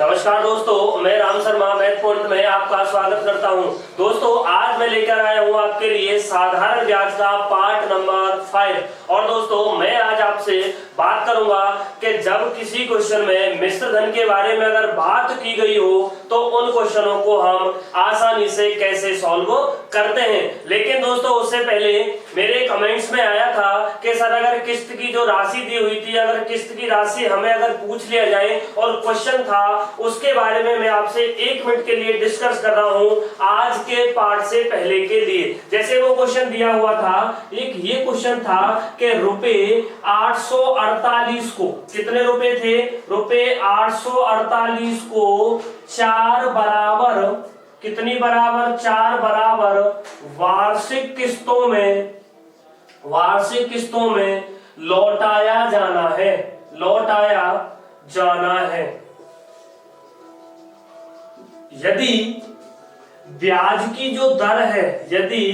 नमस्कार दोस्तों, मैं राम शर्मा मैथ पॉइंट में आपका स्वागत करता हूं। दोस्तों, आज मैं लेकर आया हूं आपके लिए साधारण ब्याज का पार्ट नंबर 5। और दोस्तों, मैं आज आपसे बात करूंगा कि जब किसी क्वेश्चन में मिश्र धन के बारे में अगर बात की गई हो तो उन क्वेश्चनों को हम आसानी से कैसे सॉल्व करते हैं। लेकिन दोस्तों, उससे पहले मेरे कमेंट्स में आया था कि सर अगर किस्त की जो राशि दी हुई थी, अगर किस्त की राशि हमें अगर पूछ लिया जाए और क्वेश्चन था उसके बारे में मैं आपसे 1 मिनट के लिए डिस्कस कर रहा हूं आज के पार्ट से पहले के लिए। जैसे वो क्वेश्चन दिया हुआ था, एक ये क्वेश्चन था कि रुपए 848 को, कितने रुपए थे? रुपए 848 को 4 बराबर, कितनी बराबर? 4 बराबर वार्षिक किस्तों में लौटाया जाना है, लौटाया जाना है। यदि ब्याज की जो दर है, यदि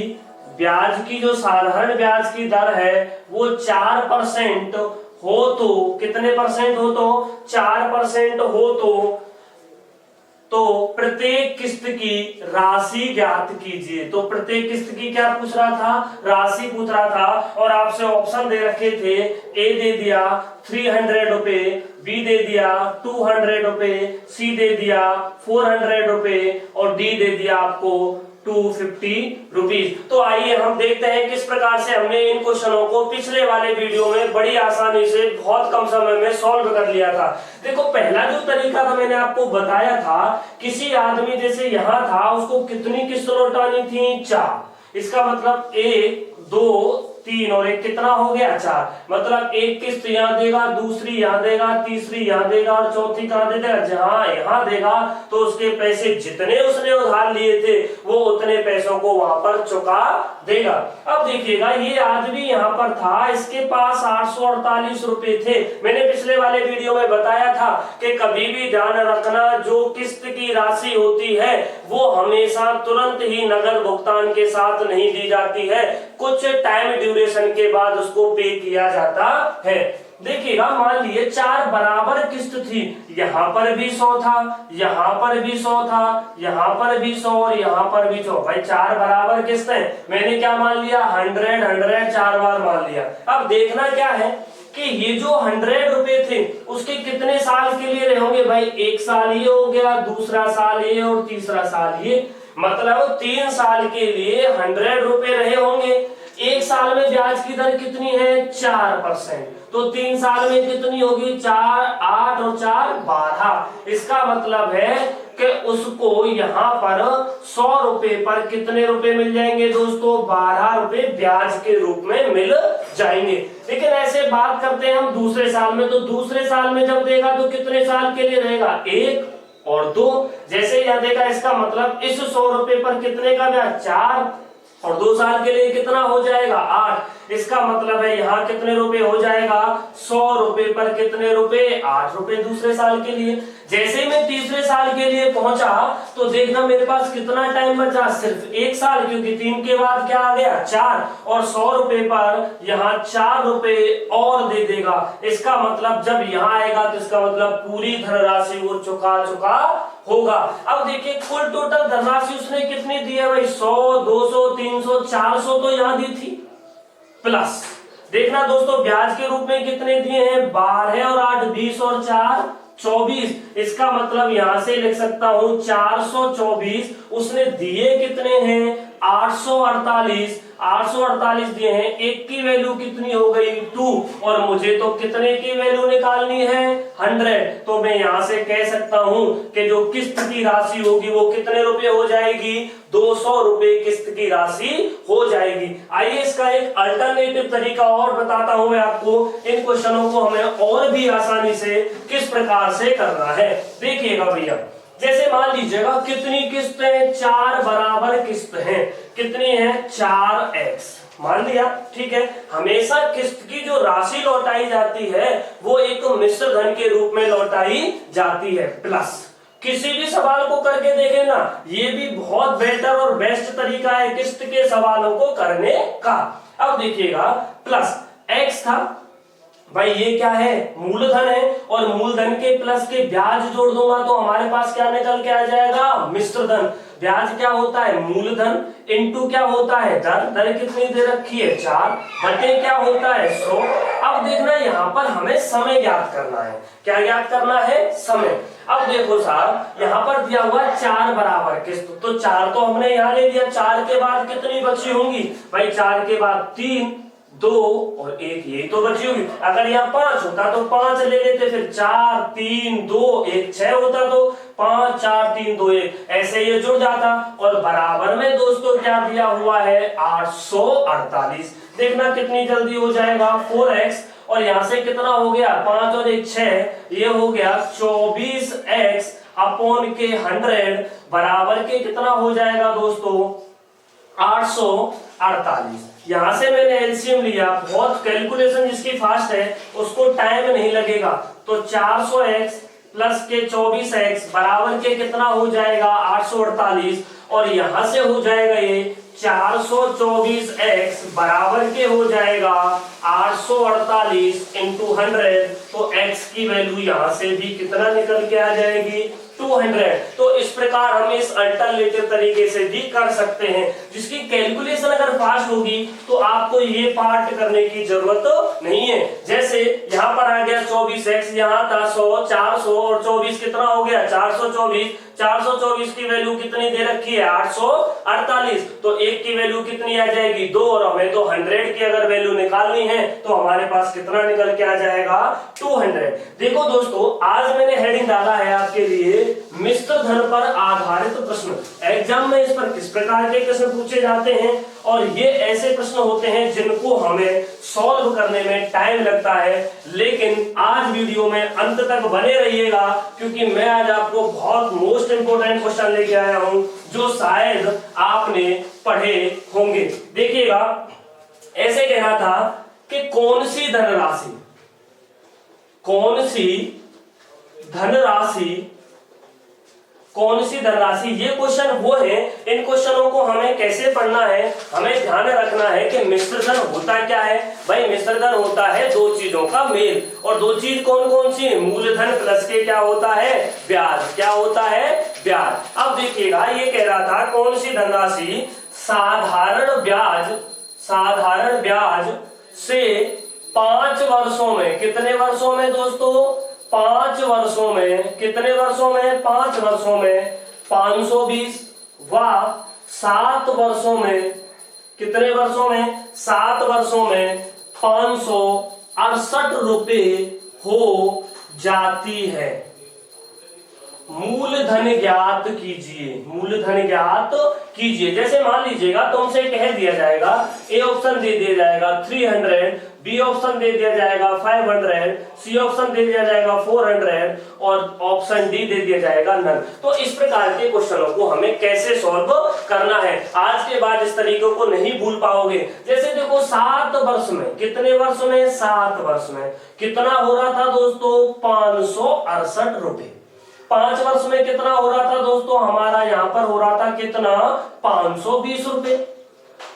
ब्याज की जो साधारण ब्याज की दर है वो 4% हो तो, कितने परसेंट हो? तो 4% हो तो प्रत्येक किस्त की राशि ज्ञात कीजिए। तो प्रत्येक किस्त की क्या पूछ रहा था? राशि पूछ रहा था। और आपसे ऑप्शन दे रखे थे, ए दे दिया 300 रुपए, बी दे दिया 200 रुपए, सी दे दिया 400 रुपए और डी दे दिया आपको 250 रुपीज। तो आइए हम देखते हैं किस प्रकार से हमने इन क्वेश्चनों को पिछले वाले वीडियो में बड़ी आसानी से बहुत कम समय में सॉल्व कर लिया था। देखो, पहला जो तरीका था मैंने आपको बताया था, किसी आदमी जैसे यहां था, उसको कितनी किस्त लौटानी थी? 4। इसका मतलब 1 2 3 और एक कितना हो गया? 4। मतलब एक किस्त यहाँ देगा, दूसरी यहाँ देगा, तीसरी यहाँ देगा और चौथी कहाँ दे देगा? जहां यहाँ देगा। तो उसके पैसे जितने उसने उधार लिए थे वो उतने पैसों को वहां पर चुका देगा। अब देखिएगा, ये आदमी यहाँ पर था, इसके पास 848 रुपए थे। मैंने पिछले वाले वीडियो में बताया था कि कभी भी ध्यान रखना, जो किस्त की राशि होती है वो हमेशा तुरंत ही नगद भुगतान के साथ नहीं दी जाती है, कुछ टाइम ड्यूरेशन के बाद उसको पे किया जाता है। देखिएगा, मान लिए 4 बराबर किस्त थी, यहाँ पर भी 100 था, यहाँ पर भी 100 था, यहाँ पर भी 100 और यहाँ पर भी 100। भाई 4 बराबर किस्त है, मैंने क्या मान लिया? 100 4 बार मान लिया। अब देखना क्या है कि ये जो 100 रुपए थे उसके कितने साल के लिए रहे होंगे? भाई 1 साल ये हो गया, दूसरा साल ये और तीसरा साल ये, मतलब 3 साल के लिए 100 रुपए रहे होंगे। 1 साल में ब्याज की दर कितनी है? 4%। तो 3 साल में कितनी होगी? 4 8 और 4 12। इसका मतलब है कि उसको यहाँ पर 100 रुपए पर कितने रुपए मिल जाएंगे दोस्तों? 12 रुपए ब्याज के रूप में मिल जाएंगे। लेकिन ऐसे बात करते हैं हम दूसरे साल में, तो दूसरे साल में जब देगा तो कितने साल के लिए रहेगा? 1 और 2। जैसे यहाँ देखा, इसका मतलब इस 100 रुपए पर कितने का ब्याज? 4 और 2 साल के लिए कितना हो जाएगा? 8। इसका मतलब है यहाँ कितने रुपए हो जाएगा? 100 रुपए पर कितने रुपए? 8 रुपए दूसरे साल के लिए। जैसे ही मैं तीसरे साल के लिए पहुंचा तो देखना मेरे पास कितना टाइम बचा? सिर्फ 1 साल, क्योंकि 3 के बाद क्या आ गया? 4। और 100 रुपए पर यहाँ 4 रुपए और दे देगा। इसका मतलब जब यहाँ आएगा तो इसका मतलब पूरी धनराशि वो चुका होगा। अब देखिए, कुल टोटल धनराशि उसने कितनी दी है? भाई 100 200 300 400 तो यहाँ दी थी, प्लस देखना दोस्तों ब्याज के रूप में कितने दिए हैं? 12 और 8 20 और 4 24। इसका मतलब यहां से लिख सकता हूं 424। उसने दिए कितने हैं? 848। 848 दिए हैं, एक की वैल्यू कितनी हो गई? 2। और मुझे तो कितने की वैल्यू निकालनी है? 100। तो मैं यहां से कह सकता हूं कि जो किस्त की राशि होगी वो कितने रुपए हो जाएगी? 200 रुपए किस्त की राशि हो जाएगी। आइए इसका एक अल्टरनेटिव तरीका और बताता हूं मैं आपको, इन क्वेश्चनों को हमें और भी आसानी से किस प्रकार से करना है। देखिएगा भैया, जैसे मान लीजिएगा कितनी किस्त है? 4 बराबर किस्त है। कितनी है? 4x मान लिया, ठीक है। हमेशा किस्त की जो राशि लौटाई जाती है वो एक मिश्र धन के रूप में लौटाई जाती है, प्लस किसी भी सवाल को करके देखें ना, ये भी बहुत बेटर और बेस्ट तरीका है किस्त के सवालों को करने का। अब देखिएगा, प्लस x था भाई ये क्या है, मूलधन है, और मूलधन के प्लस के ब्याज जोड़ दूंगा तो हमारे पास क्या निकल के आ जाएगा, मिश्र धन। ब्याज क्या होता है, मूलधन इनटू क्या होता है, दर। दर कितनी दे रखी है, 4 बटे क्या होता है, 100। अब देखना यहाँ पर हमें समय ज्ञात करना है। क्या ज्ञात करना है, समय। अब देखो साहब, यहाँ पर दिया हुआ 4 बराबर किस्त, तो 4 तो हमने यहाँ ले लिया। 4 के बाद कितनी बची होंगी भाई, 4 के बाद 3, 2 और 1, यही तो बची होगी। अगर यहाँ 5 होता तो 5 ले लेते, फिर 4 3 2 1 6 होता तो 5 4 3 2 1, ऐसे ये जुड़ जाता। और बराबर में दोस्तों क्या दिया हुआ है, 848। देखना कितनी जल्दी हो जाएगा, 4x, और यहां से कितना हो गया, 5 और 1 6, ये हो गया 24x अपॉन के 100 बराबर के कितना हो जाएगा दोस्तों, 848। यहां से मैंने एलसीएम लिया, बहुत कैलकुलेशन जिसकी फास्ट है उसको टाइम नहीं लगेगा, तो 400x प्लस के 24x बराबर के कितना हो जाएगा, 848। और यहां से हो जाएगा ये 424x बराबर के हो जाएगा 848 इंटू 100, तो x की वैल्यू यहां से भी कितना निकल के आ जाएगी, 200। तो इस प्रकार हम इस अल्टरनेटिव तरीके से भी कर सकते हैं, जिसकी कैलकुलेशन अगर फास्ट होगी तो आपको ये पार्ट करने की जरूरत नहीं है। जैसे यहाँ पर आ गया 24x, यहाँ था 100, 400 और 24 कितना हो गया, 424। 424 की वैल्यू कितनी दे रखी है, 848, तो 1 की वैल्यू कितनी आ जाएगी, 2, और हमें तो 100 की अगर वैल्यू निकालनी है तो हमारे पास कितना निकल के आ जाएगा, 200। देखो दोस्तों, आज मैंने हेडिंग डाला है आपके लिए मिश्र धन पर आधारित प्रश्न। एग्जाम में इस पर किस प्रकार के प्रश्न पूछे जाते हैं, और ये ऐसे प्रश्न होते हैं जिनको हमें सॉल्व करने में टाइम लगता है। लेकिन आज वीडियो में अंत तक बने रहिएगा, क्योंकि मैं आज आपको बहुत मोस्ट इंपोर्टेंट क्वेश्चन लेके आया हूं जो शायद आपने पढ़े होंगे। देखिएगा, ऐसे कहना था कि कौन सी धनराशि ये क्वेश्चन वो है। इन क्वेश्चनों को हमें कैसे पढ़ना है, हमें ध्यान रखना है कि मिश्र धन होता क्या है। भाई मिश्र धन होता है दो चीजों का मेल, और दो चीज कौन कौन सी, मूलधन प्लस के क्या होता है, ब्याज। क्या होता है, ब्याज। अब देखिएगा, ये कह रहा था कौन सी धनराशि साधारण ब्याज से 5 वर्षों में, कितने वर्षों में दोस्तों, 5 वर्षों में, कितने वर्षों में, 5 वर्षों में 520, व 7 वर्षों में, कितने वर्षों में, 7 वर्षों में 568 रुपए हो जाती है। मूलधन ज्ञात कीजिए। जैसे मान लीजिएगा तुमसे कह दिया जाएगा, ए ऑप्शन दे दिया जाएगा 300, बी ऑप्शन दे दिया जाएगा 500, सी ऑप्शन दे दिया जाएगा 400 और ऑप्शन डी दे दिया जाएगा नन। तो इस प्रकार के क्वेश्चनों को हमें कैसे सॉल्व करना है, आज के बाद इस तरीकों को नहीं भूल पाओगे। जैसे देखो 7 वर्ष में, कितने वर्ष में, 7 वर्ष में कितना हो रहा था दोस्तों, 568 रुपए। 5 वर्ष में कितना हो रहा था दोस्तों, हमारा यहाँ पर हो रहा था कितना, 520 रुपए।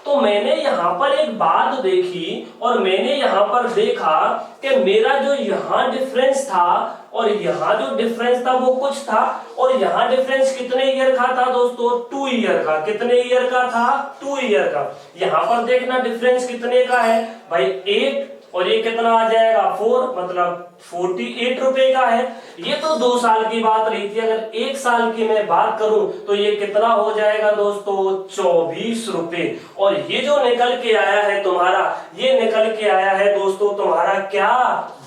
तो मैंने यहाँ पर एक बात देखी, और मैंने यहाँ पर देखा कि मेरा जो यहाँ डिफरेंस था और यहाँ जो डिफरेंस था वो कुछ था, और यहाँ डिफरेंस कितने ईयर का था दोस्तों, 2 ईयर का। कितने ईयर का था, 2 ईयर का। यहाँ पर देखना डिफरेंस कितने का है भाई, 8, और ये कितना आ जाएगा, 4, मतलब 48 रुपए का है। ये तो 2 साल की बात रही थी। अगर 1 साल की मैं बात करूं तो ये कितना हो जाएगा दोस्तों, 24 रुपए। और ये जो निकल के आया है तुम्हारा, ये निकल के आया है दोस्तों तुम्हारा क्या,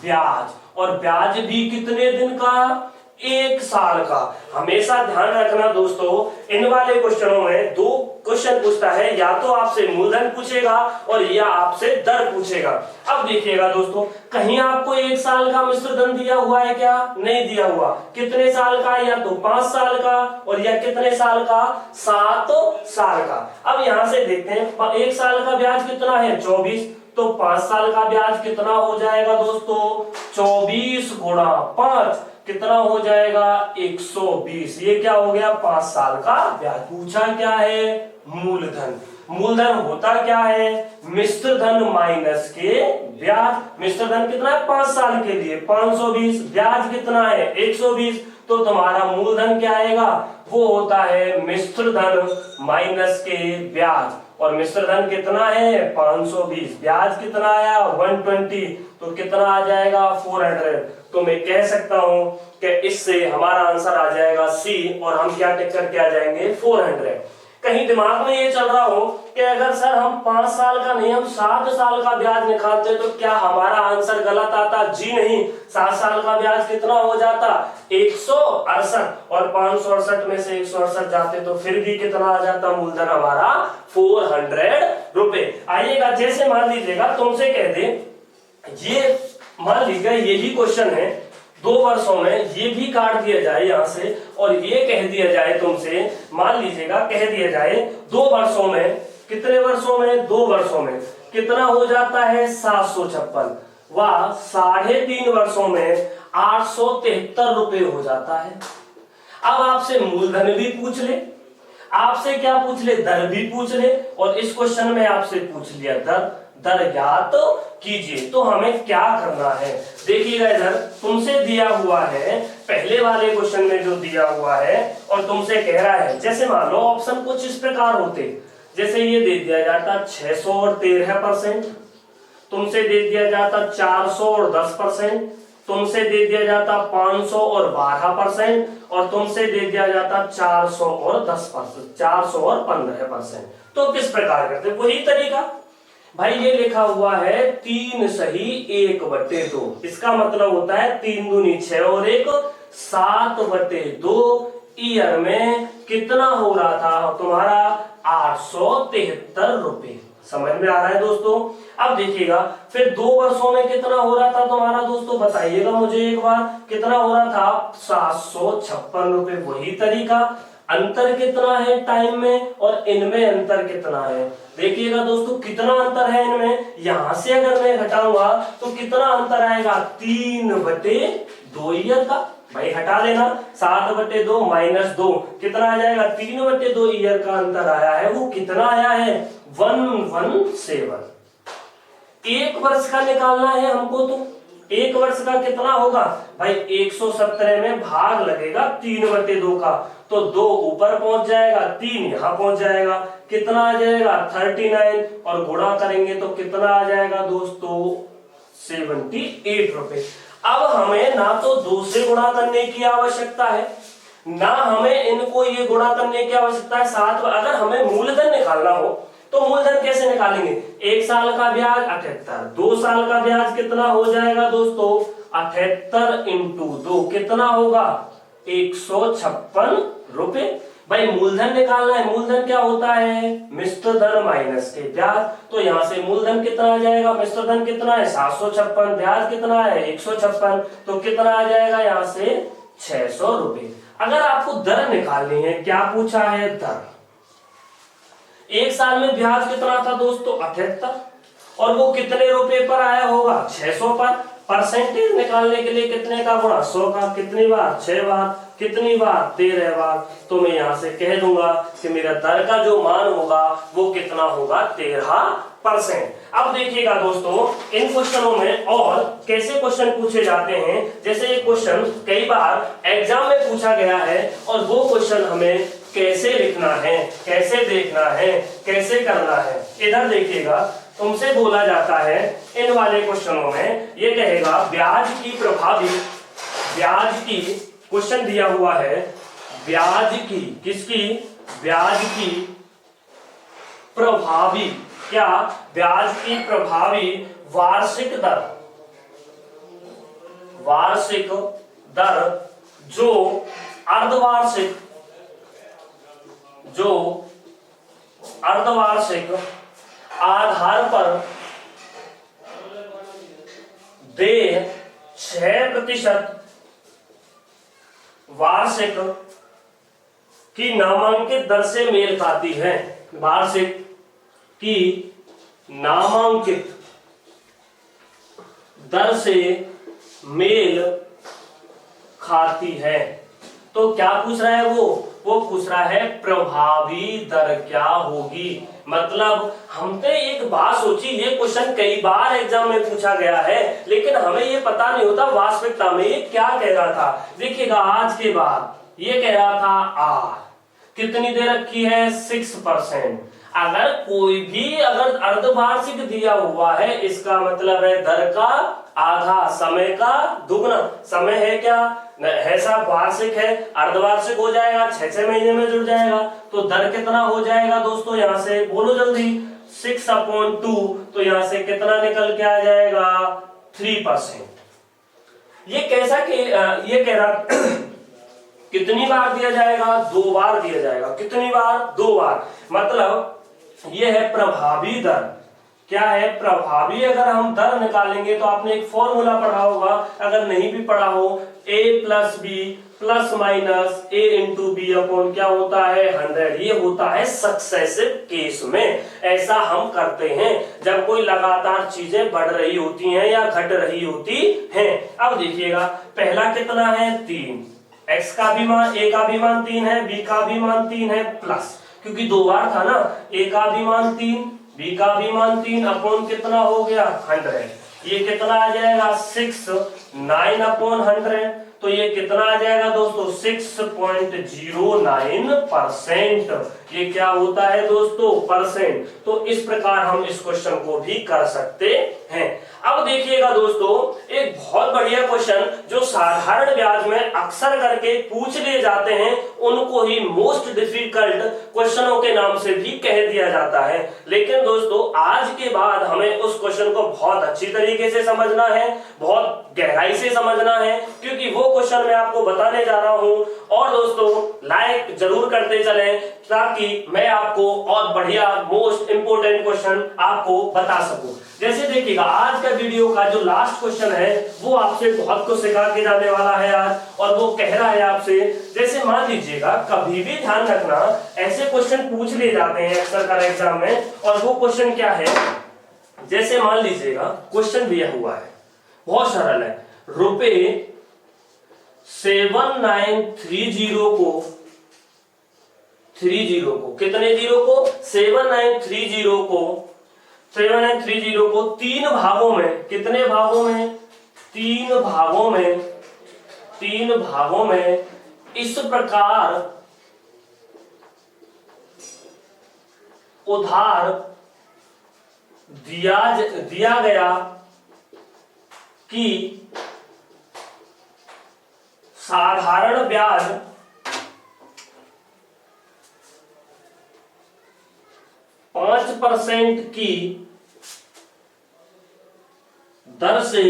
ब्याज। और ब्याज भी कितने दिन का, 1 साल का। हमेशा ध्यान रखना दोस्तों, इन वाले क्वेश्चनों में 2 क्वेश्चन पूछता है, या तो आपसे मूलधन पूछेगा और या आपसे दर पूछेगा। अब देखिएगा दोस्तों, कहीं आपको 1 साल का मिश्र धन दिया हुआ है क्या, नहीं दिया हुआ। कितने साल का, या तो 5 साल का, और या कितने साल का, 7 साल का। अब यहां से देखते हैं 1 साल का ब्याज कितना है, 24, तो 5 साल का ब्याज कितना हो जाएगा दोस्तों, 24 गुणा 5 कितना हो जाएगा, 120। ये क्या हो गया, 5 साल का ब्याज। पूछा क्या है, मूलधन। मूलधन होता क्या है, मिश्र धन माइनस के ब्याज, मिश्र धन कितना है 5 साल के लिए 520, ब्याज कितना है 120, तो तुम्हारा मूलधन क्या आएगा, वो होता है मिश्र धन माइनस के ब्याज, और मिश्र धन कितना है 520, ब्याज कितना आया 120, तो कितना आ जाएगा 400। तो मैं कह सकता हूं कि इससे हमारा आंसर आ जाएगा सी, और हम क्या टिक करके आ जाएंगे 400। कहीं दिमाग में ये चल रहा हो कि अगर सर हम 5 साल का नहीं हम 7 साल का ब्याज निकालते तो क्या हमारा आंसर गलत आता, जी नहीं, 7 साल का ब्याज कितना हो जाता 168, और 568 में से 168 जाते तो फिर भी कितना आ जाता मूलधन हमारा 400 रुपए। आइएगा, जैसे मान लीजिएगा तुमसे कह दे, ये मान लीजिएगा यही क्वेश्चन है 2 वर्षों में, ये भी काट दिया जाए यहां से, और ये कह दिया जाए तुमसे, मान लीजिएगा कह दिया जाए 2 वर्षों में, कितने वर्षों में 2 वर्षों में कितना हो जाता है 756, व 3.5 वर्षों में 873 रुपए हो जाता है। अब आपसे मूलधन भी पूछ ले, आपसे क्या पूछ ले, दर भी पूछ ले, और इस क्वेश्चन में आपसे पूछ लिया दर ज्ञात कीजिए। तो हमें क्या करना है, देखिएगा इधर तुमसे दिया हुआ है पहले वाले क्वेश्चन में जो दिया हुआ है, और तुमसे कह रहा है, जैसे मान लो ऑप्शन कुछ इस प्रकार होते, जैसे ये दे दिया जाता 600 और 13%, तुमसे दे दिया जाता 400 और 10%, तुमसे दे दिया जाता 500 और 12%, और तुमसे दे दिया जाता 400 और 10%, 400 और 15%। तो किस प्रकार करते, वही तरीका भाई, ये लिखा हुआ है 3 सही 1/2, इसका मतलब होता है 3 दूनी 6 और 1 7/2, ईयर में कितना हो रहा था तुम्हारा 873 रुपए। समझ में आ रहा है दोस्तों। अब देखिएगा फिर 2 वर्षों में कितना हो रहा था तुम्हारा दोस्तों, बताइएगा मुझे एक बार, कितना हो रहा था 756 रुपए। वही तरीका, अंतर कितना है टाइम में और इनमें अंतर कितना है, देखिएगा दोस्तों कितना अंतर है इनमें, यहां से अगर मैं घटाऊंगा तो कितना अंतर आएगा 3/2 ईयर का, भाई हटा देना 7/2 - 2 कितना आ जाएगा 3/2 ईयर का अंतर आया है, वो कितना आया है 117। 1 वर्ष का निकालना है हमको, तो 1 वर्ष का कितना होगा भाई 117 में भाग लगेगा 3/2 का, तो 2 ऊपर पहुंच जाएगा 3 यहां पहुंच जाएगा, कितना आ जाएगा 39, और गुणा करेंगे तो कितना आ जाएगा दोस्तों 78 रुपए। अब हमें ना तो 2 से गुणा करने की आवश्यकता है, ना हमें इनको ये गुणा करने की आवश्यकता है 7। अगर हमें मूलधन निकालना हो तो मूलधन कैसे निकालेंगे, 1 साल का ब्याज 78, 2 साल का ब्याज कितना हो जाएगा दोस्तों 78 × 2 कितना होगा 156 रुपए। भाई मूलधन निकालना है, मूलधन क्या होता है मिश्र धन माइनस के ब्याज, तो यहां से मूलधन कितना आ जाएगा, मिश्र धन कितना है 756, ब्याज कितना है 156, तो कितना आ जाएगा यहाँ से 600 रुपए। अगर आपको दर निकालनी है, क्या पूछा है दर, 1 साल में ब्याज कितना था दोस्तों 78, और वो कितने रुपए पर आया होगा 600 पर। परसेंटेज निकालने के लिए कितने का गुणा 100 का, कितनी बार 6 बार, कितनी बार 13 बार, तो मैं यहां से कह दूंगा कि मेरा दर का जो मान होगा वो कितना होगा 13%। अब देखिएगा दोस्तों इन क्वेश्चनों में और कैसे क्वेश्चन पूछे जाते हैं, जैसे ये क्वेश्चन कई बार एग्जाम में पूछा गया है, और वो क्वेश्चन हमें कैसे लिखना है, कैसे देखना है, कैसे करना है। इधर देखिएगा तुमसे बोला जाता है इन वाले क्वेश्चनों में, ये कहेगा ब्याज की प्रभावी, ब्याज की क्वेश्चन दिया हुआ है, ब्याज की किसकी, ब्याज की प्रभावी, क्या ब्याज की प्रभावी वार्षिक दर, वार्षिक दर जो अर्धवार्षिक, जो अर्धवार्षिक आधार पर देय 6% वार्षिक की नामांकित दर से मेल खाती है, वार्षिक की नामांकित दर से मेल खाती है। तो क्या पूछ रहा है वो पूछ रहा है प्रभावी दर क्या होगी। मतलब हमने एक बात सोची, ये क्वेश्चन कई बार एग्जाम में पूछा गया है, लेकिन हमें ये पता नहीं होता वास्तविकता में ये क्या कह रहा था। देखिएगा आज के बाद ये कह रहा था आर कितनी दे रखी है 6%। अगर कोई भी अगर अर्धवार्षिक दिया हुआ है, इसका मतलब है दर का आधा, समय का दुगना। समय है क्या है साहब, वार्षिक है, अर्धवार्षिक हो जाएगा, 6 महीने में जुड़ जाएगा, तो दर कितना हो जाएगा दोस्तों, यहां से बोलो जल्दी 6/2, तो यहां से कितना निकल के आ जाएगा 3%। ये कैसा कि ये कह रहा कितनी बार दिया जाएगा, 2 बार दिया जाएगा। कितनी बार, 2 बार। मतलब ये है प्रभावी दर। क्या है प्रभावी, अगर हम दर निकालेंगे तो आपने एक फॉर्मूला पढ़ा होगा, अगर नहीं भी पढ़ा हो, a + b ± a × b upon क्या होता है 100। ये होता है सक्सेसिव केस में। ऐसा हम करते हैं जब कोई लगातार चीजें बढ़ रही होती हैं या घट रही होती हैं। अब देखिएगा पहला कितना है 3, x का भी मान, a का भी मान 3 है, b का भी मान 3 है, प्लस क्योंकि 2 बार था ना, a का भी मान 3, b का भी मान 3 अपॉन कितना हो गया 100। ये कितना आ जाएगा 6 9/100। तो ये कितना आ जाएगा दोस्तों 6.09%। ये क्या होता है दोस्तों परसेंट। तो इस प्रकार हम इस क्वेश्चन को भी कर सकते हैं। अब देखिएगा दोस्तों एक बहुत बढ़िया क्वेश्चन जो साधारण ब्याज में अक्सर करके पूछ लिए जाते हैं, उनको ही मोस्ट डिफिकल्ट क्वेश्चनों के नाम से भी कह दिया जाता है। लेकिन दोस्तों आज के बाद हमें उस क्वेश्चन को बहुत अच्छी तरीके से समझना है, बहुत गहराई से समझना है, क्योंकि वो क्वेश्चन मैं आपको बताने जा रहा हूं। और दोस्तों लाइक जरूर करते चलें ताकि मैं आपको और बढ़िया मोस्ट इंपोर्टेंट क्वेश्चन आपको बता सकूं। जैसे देखिएगा आज का वीडियो का जो लास्ट क्वेश्चन है वो आपसे बहुत कुछ सिखा के जाने वाला है आज, और वो कह रहा है आपसे, जैसे मान लीजिएगा कभी भी ध्यान रखना ऐसे क्वेश्चन पूछ लिए जाते हैं अक्सर कर एग्जाम में। और वो क्वेश्चन क्या है, जैसे मान लीजिएगा क्वेश्चन दिया हुआ है, बहुत सरल है, रुपए 7930 को 30 को कितने जीरो को 7930 को 3 भागों में, कितने भागों में 3 भागों में इस प्रकार उधार दिया गया कि साधारण ब्याज 5% की दर से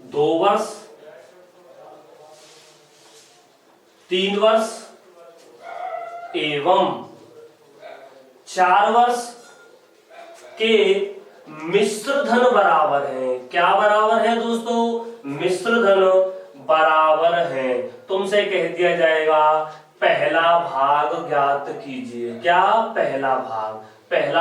2 वर्ष, 3 वर्ष एवं 4 वर्ष के मिश्र धन बराबर है। क्या बराबर है दोस्तों, मिश्र धन बराबर है। तुमसे कह दिया जाएगा पहला भाग ज्ञात कीजिए। क्या पहला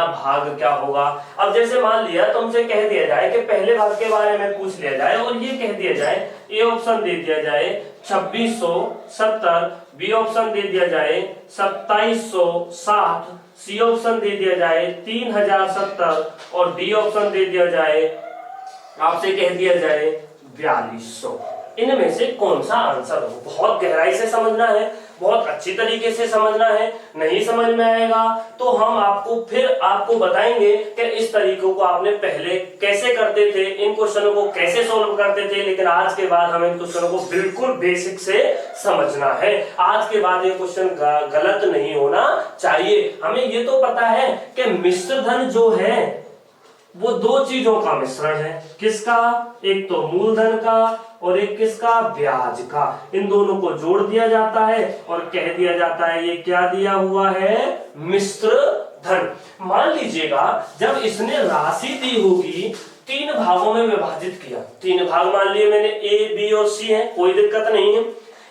भाग क्या होगा। अब जैसे मान लिया तुमसे कह दिया जाए कि पहले भाग के बारे में पूछ लिया जाए और ये कह दिया जाए, ए ऑप्शन दे दिया जाए 2670, बी ऑप्शन दे दिया जाए 2760, सी ऑप्शन दे दिया जाए 3070 और डी ऑप्शन दे दिया जाए, आपसे कह दिया जाए 4200। इनमें से कौन सा आंसर हो। बहुत गहराई से समझना है, बहुत अच्छी तरीके से समझना है। नहीं समझ में आएगा तो हम आपको बताएंगे कि इस तरीकों को आपने पहले कैसे करते थे, इन क्वेश्चनों को कैसे सॉल्व करते थे। लेकिन आज के बाद हमें इन क्वेश्चनों को बिल्कुल बेसिक से समझना है। आज के बाद ये क्वेश्चन गलत नहीं होना चाहिए। हमें ये तो पता है कि मिश्र धन जो है वो 2 चीजों का मिश्रण है। किसका, एक तो मूलधन का और एक किसका, ब्याज का। इन दोनों को जोड़ दिया जाता है और कह दिया जाता है ये क्या दिया हुआ है, मिश्र धन। मान लीजिएगा जब इसने राशि दी होगी 3 भागों में विभाजित किया, 3 भाग मान लिए मैंने, ए बी और सी है, कोई दिक्कत नहीं है।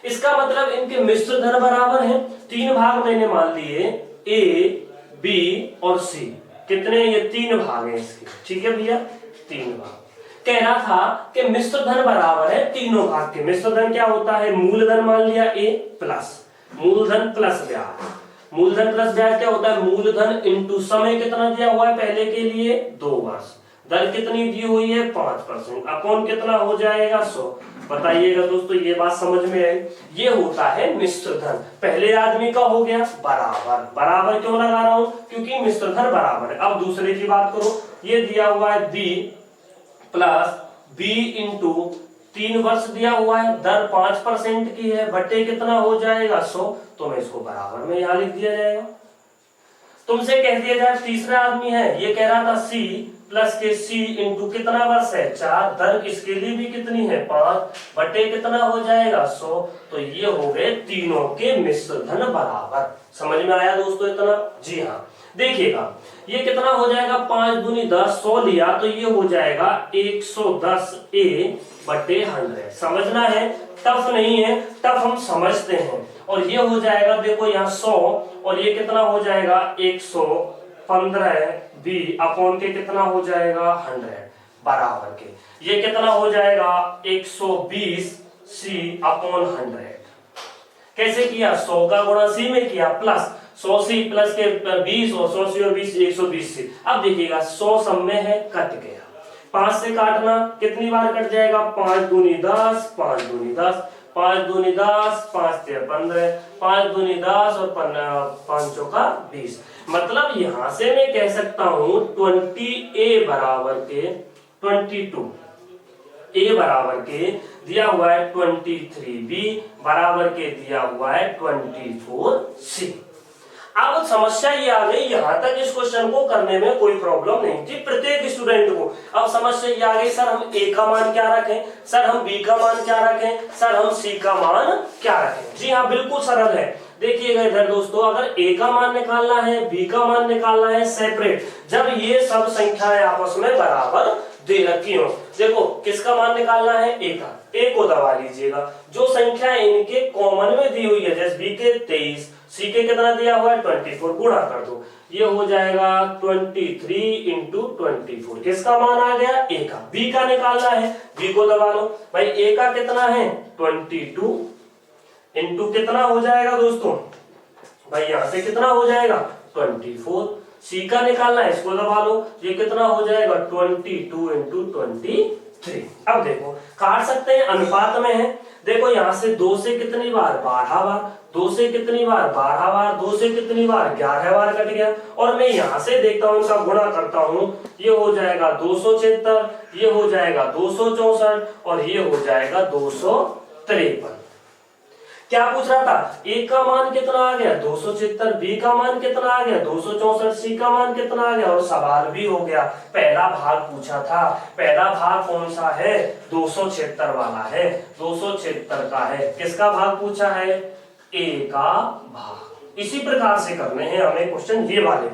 इसका मतलब इनके मिश्र धन बराबर है। 3 भाग मैंने मान लिए ए बी और सी, कितने, ये 3 भाग हैं इसके, ठीक है भैया 3 भाग। कह रहा था कि मिश्र धन बराबर है तीनों भाग के। मिश्र धन क्या होता है, मूलधन मान लिया ए प्लस मूलधन प्लस ब्याज। मूलधन प्लस ब्याज क्या होता है, मूलधन इंटू समय कितना दिया हुआ है पहले के लिए 2 वर्ष, दर कितनी दी हुई है 5%, अपॉन कितना हो जाएगा 100। बताइएगा दोस्तों ये बात समझ में आई। ये होता है मिश्र धन। पहले आदमी का हो गया बराबर, बराबर क्यों लगा रहा हूं, क्योंकि मिश्र धन बराबर है। अब दूसरे की बात करो, ये दिया हुआ है बी प्लस बी इंटू 3 वर्ष दिया हुआ है, दर 5% की है, बटे कितना हो जाएगा 100, तो मैं इसको बराबर में यहां लिख दिया जाएगा। तुमसे कह दिया जाए तीसरा आदमी है, ये कह रहा था सी प्लस के सी इंटू कितना वर्ष है 4, दर इसके लिए भी कितनी है 5, बटे कितना हो जाएगा 100, तो ये हो गए तीनों के मिश्र धन बराबर। समझ में आया दोस्तों इतना? जी हाँ, देखिएगा ये कितना हो जाएगा 5 दूनी 10, 100 लिया तो ये हो जाएगा 110 ए बटे 100। समझना है, टफ नहीं है, टफ हम समझते हैं। और ये हो जाएगा देखो यहाँ 100 और ये कितना हो जाएगा 115 बी अपॉन के कितना हो जाएगा 100 बराबर के, ये कितना हो जाएगा 120 सी अपॉन 100। कैसे किया, 100 का गुणा सी में किया प्लस 100 सी प्लस के 20 और 100 सी और 20 120 सी। अब देखिएगा 100 सब में है कट गया, 5 से काटना कितनी बार कट जाएगा, 5 दूनी 10, 5 दूनी 10, 5 दूनी 10, 5 तिया 15, 5 दूनी 10 और 5 चौका 20। मतलब यहां से मैं कह सकता हूं 20 बराबर के 22 ए बराबर के दिया हुआ है 23 बी बराबर के दिया हुआ है 24 सी। अब समस्या ये आ गई, यहां तक इस क्वेश्चन को करने में कोई प्रॉब्लम नहीं थी प्रत्येक स्टूडेंट को। अब समस्या ये आ गई, सर हम ए का मान क्या रखें, सर हम बी का मान क्या रखें, सर हम सी का मान क्या रखें। जी हाँ, बिल्कुल सरल है। देखिएगा इधर दोस्तों, अगर ए का मान निकालना है, बी का मान निकालना है सेपरेट, जब ये सब संख्याएं आपस में बराबर दे रखी हो। देखो किसका मान निकालना है, ए का, ए को दबा लीजिएगा। जो संख्या इनके कॉमन में दी हुई है, जैसे बी के 23, सी के कितना दिया हुआ है 24, गुणा कर दो, ये हो जाएगा 23 इंटू 24। किसका मान आ गया, ए का। बी का निकालना है, बी को दबा लो भाई, ए का कितना है 22 इंटू कितना हो जाएगा दोस्तों भाई, यहां से कितना हो जाएगा 24। सी का निकालना है, इसको दबा लो, ये कितना हो जाएगा 22 इंटू 23। अब देखो काट सकते हैं, अनुपात में है। देखो यहाँ से 2 से कितनी बार 12 बार, 2 से कितनी बार 12 बार, 2 से कितनी बार 11 बार कट गया। और मैं यहाँ से देखता हूँ, इनका गुणा करता हूँ, ये हो जाएगा 276, ये हो जाएगा 264 और ये हो जाएगा 253। क्या पूछ रहा था, ए का मान कितना आ गया 276, बी का मान कितना आ गया 264, सी का मान कितना आ गया, और सवाल भी हो गया। पहला भाग पूछा था, पहला भाग कौन सा है 276 वाला है, 276 का है। किसका भाग पूछा है, ए का भाग। इसी प्रकार से करने हैं हमें क्वेश्चन ये वाले।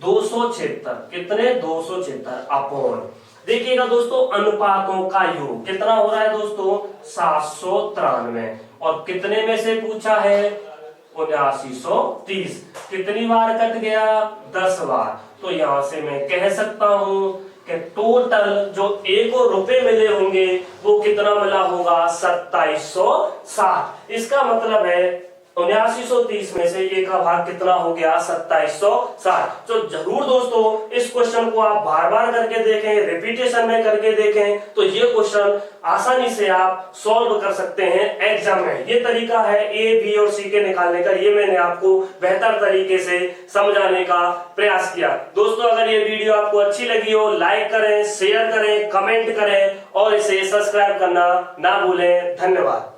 276 कितने 276 अपॉन, देखिएगा दोस्तों अनुपातों का योग कितना हो रहा है दोस्तों 793, और कितने में से पूछा है 7930। कितनी बार कट गया 10 बार। तो यहां से मैं कह सकता हूं कि टोटल जो ए को रुपए मिले होंगे वो कितना मिला होगा 2760। इसका मतलब है 7930 में से ए का भाग कितना हो गया 2760। तो जरूर दोस्तों इस क्वेश्चन को आप बार बार करके देखें, रिपीटेशन में करके देखें, तो ये क्वेश्चन आसानी से आप सॉल्व कर सकते हैं एग्जाम में। ये तरीका है ए, बी और सी के निकालने का, ये मैंने आपको बेहतर तरीके से समझाने का प्रयास किया। दोस्तों अगर ये वीडियो आपको अच्छी लगी हो, लाइक करें, शेयर करें, कमेंट करें और इसे सब्सक्राइब करना ना भूलें। धन्यवाद।